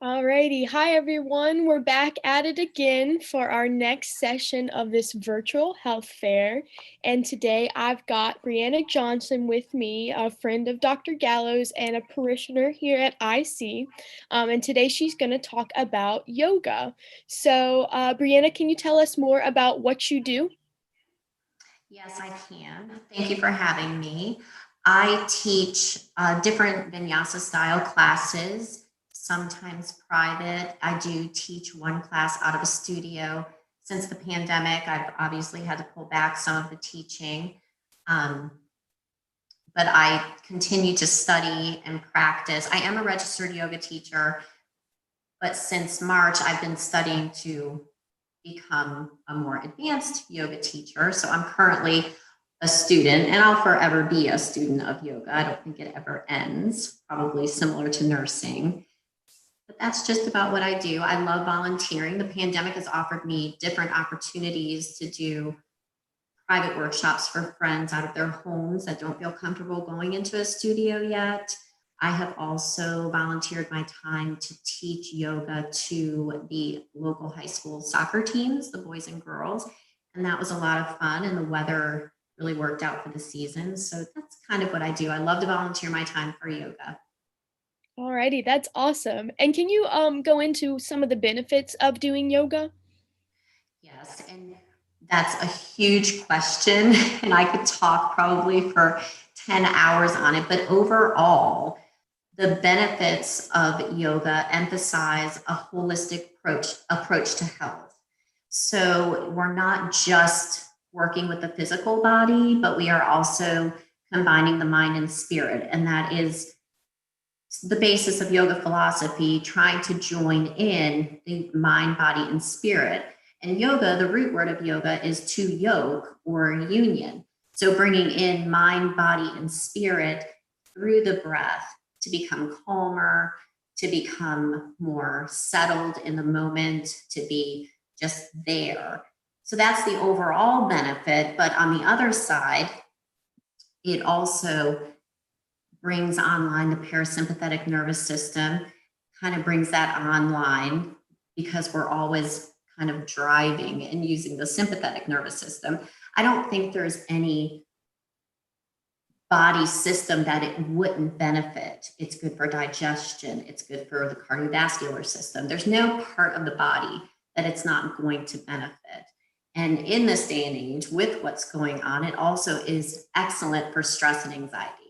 Alrighty, hi everyone. We're back at it again for our next session of this virtual health fair. And today I've got Brianna Johnson with me, a friend of Dr. Gallows and a parishioner here at IC. And today she's going to talk about yoga. So, Brianna, can you tell us more about what you do? Yes, I can. Thank you for having me. I teach different vinyasa style classes, sometimes private. I do teach one class out of a studio. Since the pandemic, I've obviously had to pull back some of the teaching, um, but I continue to study and practice. I am a registered yoga teacher, but since March, I've been studying to become a more advanced yoga teacher. So I'm currently a student, and I'll forever be a student of yoga. I don't think it ever ends, probably similar to nursing. But that's just about what I do. I love volunteering. The pandemic has offered me different opportunities to do private workshops for friends out of their homes that don't feel comfortable going into a studio yet. I have also volunteered my time to teach yoga to the local high school soccer teams, the boys and girls. And that was a lot of fun, and the weather really worked out for the season. So that's kind of what I do. I love to volunteer my time for yoga. Alrighty, that's awesome. And can you go into some of the benefits of doing yoga? Yes, and that's a huge question. And I could talk probably for 10 hours on it. But overall, the benefits of yoga emphasize a holistic approach to health. So we're not just working with the physical body, but we are also combining the mind and spirit. And that is the basis of yoga philosophy, trying to join in the mind, body, and spirit. And yoga, the root word of yoga is to yoke or union. So bringing in mind, body, and spirit through the breath to become calmer, to become more settled in the moment, to be just there. So that's the overall benefit. But on the other side, it also brings online the parasympathetic nervous system, kind of brings that online because we're always kind of driving and using the sympathetic nervous system. I don't think there's any body system that it wouldn't benefit. It's good for digestion. It's good for the cardiovascular system. There's no part of the body that it's not going to benefit. And in this day and age, with what's going on, it also is excellent for stress and anxiety.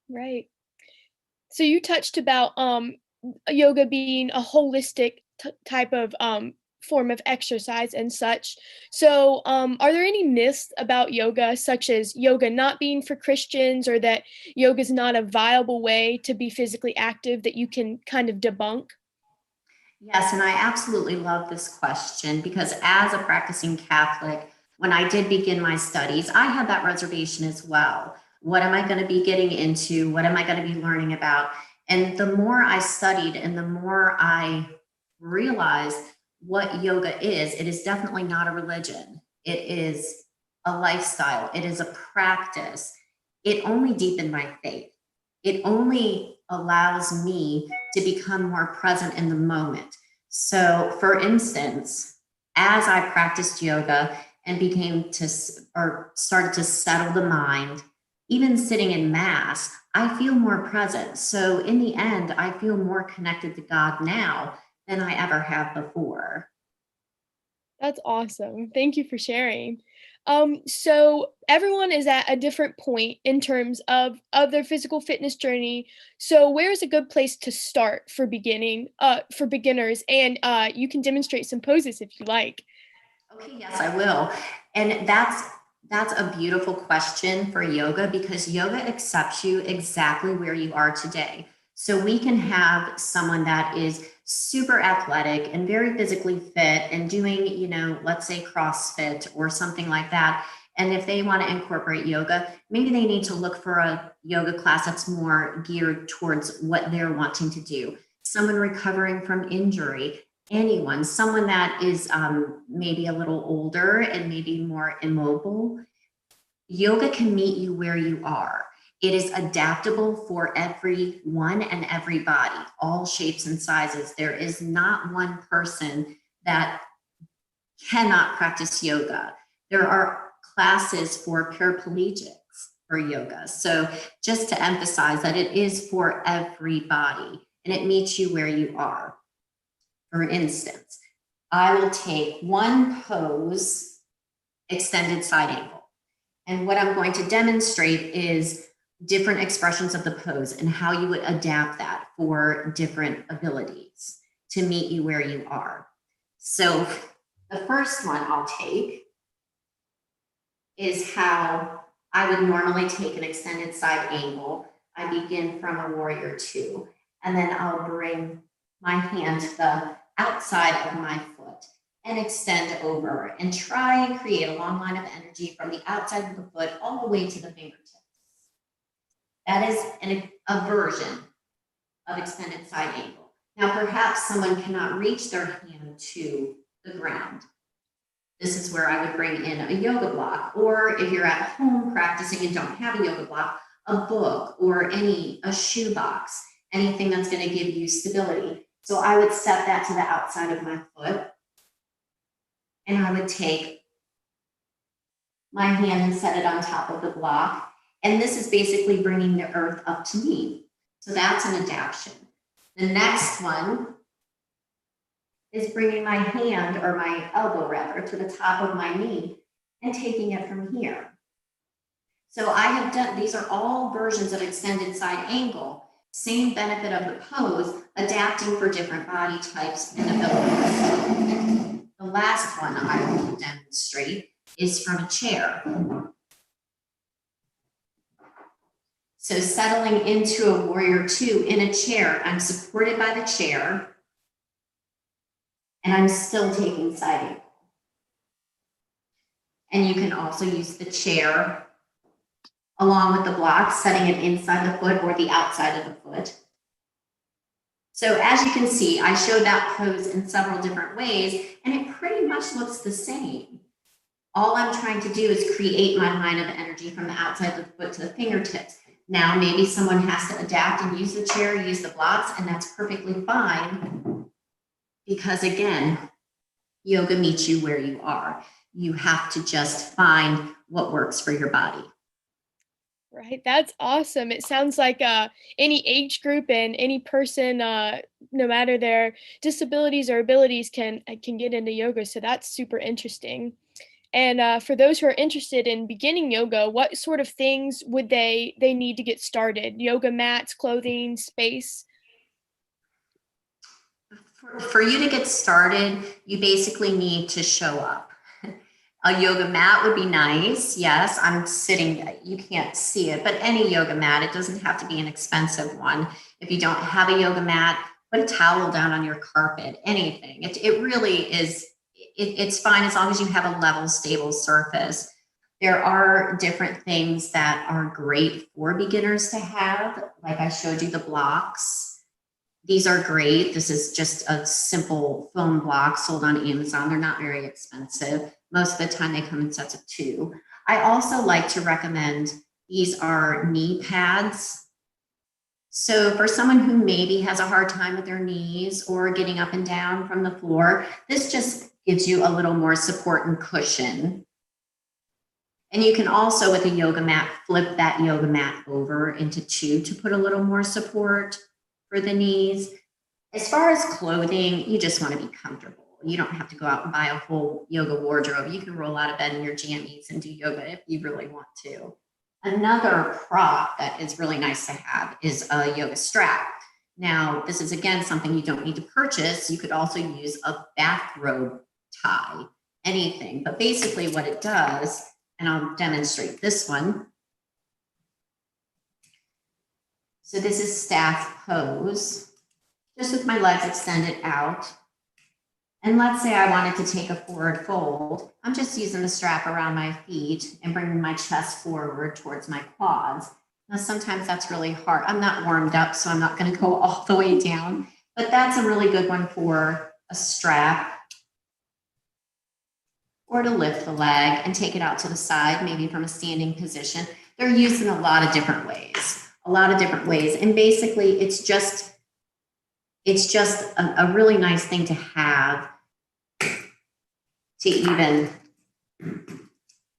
Right. So you touched about yoga being a holistic type of form of exercise and such. So are there any myths about yoga, such as yoga not being for Christians or that yoga is not a viable way to be physically active that you can kind of debunk? Yes, and I absolutely love this question because as a practicing Catholic, when I did begin my studies, I had that reservation as well. What am I going to be getting into? What am I going to be learning about? And the more I studied and the more I realized what yoga is, it is definitely not a religion. It is a lifestyle, it is a practice. It only deepened my faith. It only allows me to become more present in the moment. So, for instance, as I practiced yoga and became to or started to settle the mind, even sitting in mass, I feel more present. So, in the end, I feel more connected to God now than I ever have before. That's awesome. Thank you for sharing. So everyone is at a different point in terms of their physical fitness journey. So where is a good place to start for for beginners? And you can demonstrate some poses if you like. Okay, yes, I will. And that's a beautiful question for yoga because yoga accepts you exactly where you are today. So we can have someone that is super athletic and very physically fit and doing, let's say CrossFit or something like that. And if they want to incorporate yoga, maybe they need to look for a yoga class that's more geared towards what they're wanting to do. Someone recovering from injury, anyone, someone that is maybe a little older and maybe more immobile, yoga can meet you where you are. It is adaptable for everyone and everybody, all shapes and sizes. There is not one person that cannot practice yoga. There are classes for paraplegics for yoga. So just to emphasize that it is for everybody and it meets you where you are. For instance, I will take one pose, extended side angle. And what I'm going to demonstrate is different expressions of the pose and how you would adapt that for different abilities to meet you where you are. So the first one I'll take is how I would normally take an extended side angle. I begin from a warrior two, and then I'll bring my hand to the outside of my foot and extend over and try and create a long line of energy from the outside of the foot all the way to the fingertips. That is a version of extended side angle. Now, perhaps someone cannot reach their hand to the ground. This is where I would bring in a yoga block, or if you're at home practicing and don't have a yoga block, a book or a shoe box, anything that's going to give you stability. So I would set that to the outside of my foot, and I would take my hand and set it on top of the block. And this is basically bringing the earth up to me. So that's an adaptation. The next one is bringing my hand, or my elbow rather, to the top of my knee and taking it from here. So I have done, these are all versions of extended side angle, same benefit of the pose, adapting for different body types and abilities. The last one I will demonstrate is from a chair. So settling into a warrior two in a chair, I'm supported by the chair, and I'm still taking side angle. And you can also use the chair along with the block, setting it inside the foot or the outside of the foot. So as you can see, I showed that pose in several different ways, and it pretty much looks the same. All I'm trying to do is create my line of energy from the outside of the foot to the fingertips. Now, maybe someone has to adapt and use the chair, use the blocks, and that's perfectly fine. Because again, yoga meets you where you are. You have to just find what works for your body. Right, that's awesome. It sounds like any age group and any person, no matter their disabilities or abilities, can get into yoga. So that's super interesting. And for those who are interested in beginning yoga, what sort of things would they need to get started? Yoga mats, clothing, space? For you to get started, you basically need to show up. A yoga mat would be nice. Yes, I'm sitting, you can't see it, but any yoga mat, it doesn't have to be an expensive one. If you don't have a yoga mat, put a towel down on your carpet, anything. It really is, it's fine as long as you have a level, stable surface. There are different things that are great for beginners to have. Like I showed you the blocks. These are great. This is just a simple foam block sold on Amazon. They're not very expensive. Most of the time they come in sets of 2. I also like to recommend, these are knee pads. So for someone who maybe has a hard time with their knees or getting up and down from the floor, this just gives you a little more support and cushion. And you can also, with a yoga mat, flip that yoga mat over into 2 to put a little more support for the knees. As far as clothing, you just want to be comfortable. You don't have to go out and buy a whole yoga wardrobe. You can roll out of bed in your jammies and do yoga if you really want to. Another prop that is really nice to have is a yoga strap. Now, this is again something you don't need to purchase. You could also use a bathrobe tie, anything. But basically what it does, and I'll demonstrate this one. So this is staff pose, just with my legs extended out. And let's say I wanted to take a forward fold. I'm just using the strap around my feet and bringing my chest forward towards my quads. Now, sometimes that's really hard. I'm not warmed up, so I'm not going to go all the way down, but that's a really good one for a strap, or to lift the leg and take it out to the side, maybe from a standing position. they're used in a lot of different ways, And basically it's just a really nice thing to have to even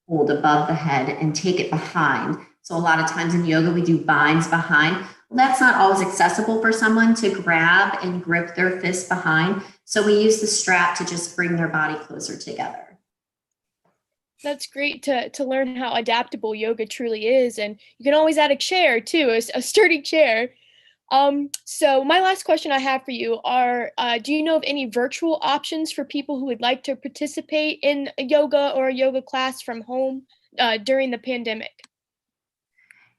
hold above the head and take it behind. So a lot of times in yoga, we do binds behind. Well, that's not always accessible for someone to grab and grip their fist behind. So we use the strap to just bring their body closer together. That's great to learn how adaptable yoga truly is. And you can always add a chair too, a sturdy chair. So my last question I have for you are, do you know of any virtual options for people who would like to participate in a yoga or a yoga class from home during the pandemic?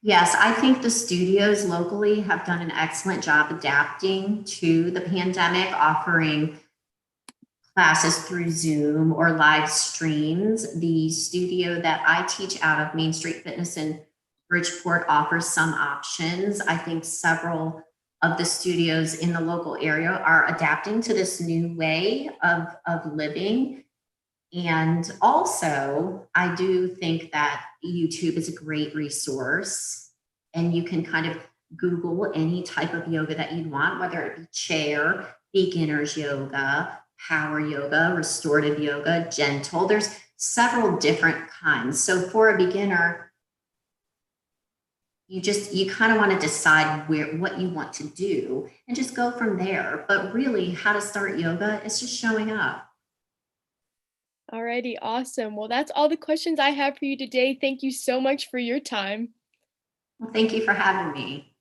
Yes, I think the studios locally have done an excellent job adapting to the pandemic, offering classes through Zoom or live streams. The studio that I teach out of, Main Street Fitness in Bridgeport, offers some options. I think several of the studios in the local area are adapting to this new way of living. And also, I do think that YouTube is a great resource, and you can kind of Google any type of yoga that you want, whether it be chair, beginner's yoga, power yoga, restorative yoga, gentle. There's several different kinds. So for a beginner, you kind of want to decide what you want to do and just go from there. But really, how to start yoga is just showing up. Alrighty, awesome. Well, that's all the questions I have for you today. Thank you so much for your time. Well, thank you for having me.